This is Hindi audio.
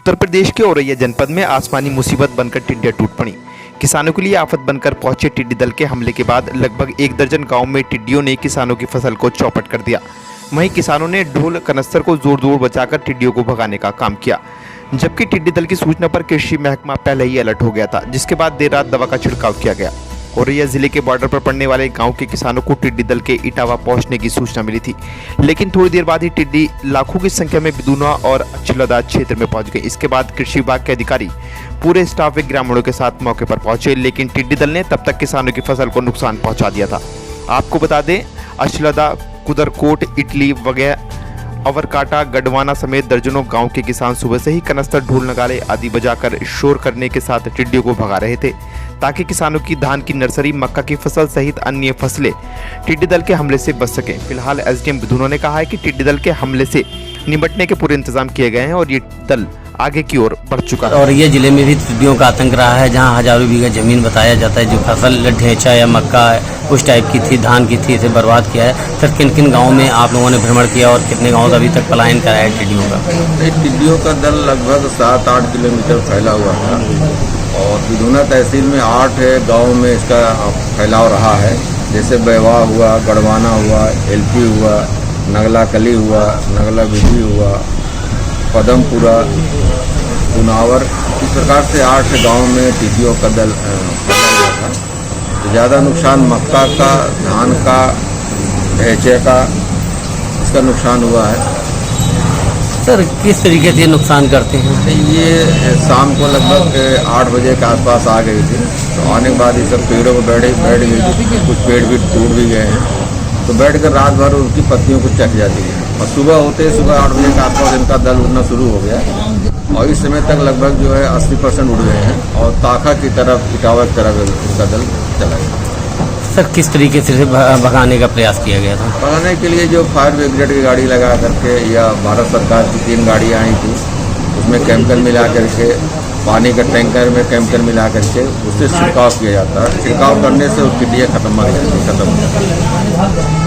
उत्तर प्रदेश के औरैया जनपद में आसमानी मुसीबत बनकर टिड्डियां टूट पड़ी। किसानों के लिए आफत बनकर पहुंचे टिड्डी दल के हमले के बाद लगभग 1 दर्जन गांव में टिड्डियों ने किसानों की फसल को चौपट कर दिया। वहीं किसानों ने ढोल कनस्तर को जोर जोर बचाकर टिड्डियों को भगाने का काम किया, जबकि टिड्डी दल की सूचना पर कृषि महकमा पहले ही अलर्ट हो गया था, जिसके बाद देर रात दवा का छिड़काव किया गया। औरैया जिले के बॉर्डर पर पड़ने वाले गांव के किसानों को टिड्डी दल के इटावा पहुंचने की सूचना मिली थी, लेकिन थोड़ी देर बाद ही टिड्डी लाखों की संख्या में बिदुना और अछलदा क्षेत्र में पहुंच गए। इसके बाद कृषि विभाग के अधिकारी पूरे स्टाफ व ग्रामीणों के साथ मौके पर पहुंचे, लेकिन टिड्डी दल ने तब तक किसानों की फसल को नुकसान पहुंचा दिया था। आपको बता दें, अछलदा, कुदरकोट, इटली वगैरह अवरकाटा, गडवाना समेत दर्जनों गांव के किसान सुबह से ही कनस्तर, ढोल नगाड़े आदि बजाकर शोर करने के साथ टिड्डियों को भगा रहे थे, ताकि किसानों की धान की नर्सरी, मक्का की फसल सहित अन्य फसलें टिड्डी दल के हमले से बच सकें। फिलहाल एसडीएम बिदुना ने कहा है कि टिड्डी दल के हमले से निपटने के पूरे इंतजाम किए गए हैं और ये दल आगे की ओर बढ़ चुका है। और ये जिले में भी टिड्डियों का आतंक रहा है, जहां हजारों बीघा जमीन बताया जाता है जो फसल ढेंचा या मक्का उस टाइप की थी, धान की थी, इसे बर्बाद किया है। सर, किन किन गाँव में आप लोगों ने भ्रमण किया और कितने गाँव अभी तक पलायन कराया है टिड्डियों का? टिड्डियों का दल लगभग 7-8 किलोमीटर फैला हुआ था और बिदुना तहसील में 8 गाँव में इसका फैलाव रहा है, जैसे बैवा हुआ, गढ़वाना हुआ, एलपी हुआ, नगला कली हुआ, नगला बिजी हुआ, पदमपुरा, कुनावर, इस प्रकार से 8 गांव में टिड्डियों का दल फैला हुआ था। तो ज़्यादा नुकसान मक्का का, धान का, ढेंचे का, इसका नुकसान हुआ है। सर, किस तरीके से नुकसान करते हैं? ये शाम को लगभग 8 बजे के आसपास आ गई थी, तो आने के बाद ये सब पेड़ों पर बैठ गई थी। कुछ पेड़ भी टूट भी गए हैं, तो बैठकर रात भर उनकी पत्तियों को चख जाती है और सुबह 8 बजे के आसपास इनका दल उड़ना शुरू हो गया और इस समय तक लगभग जो है 80% उड़ गए हैं और ताखा की तरफ, इटावा की तरफ इनका दल चला गया। सर, किस तरीके से भगाने का प्रयास किया गया था? भगाने के लिए जो फायर ब्रिगेड की गाड़ी लगा करके या भारत सरकार की 3 गाड़ियाँ आई थी, उसमें केमिकल मिला करके, पानी का टैंकर में केमिकल मिला करके उससे छिड़काव किया जाता है। छिड़काव करने से वो टिड्डियाँ खत्म हो जाती है।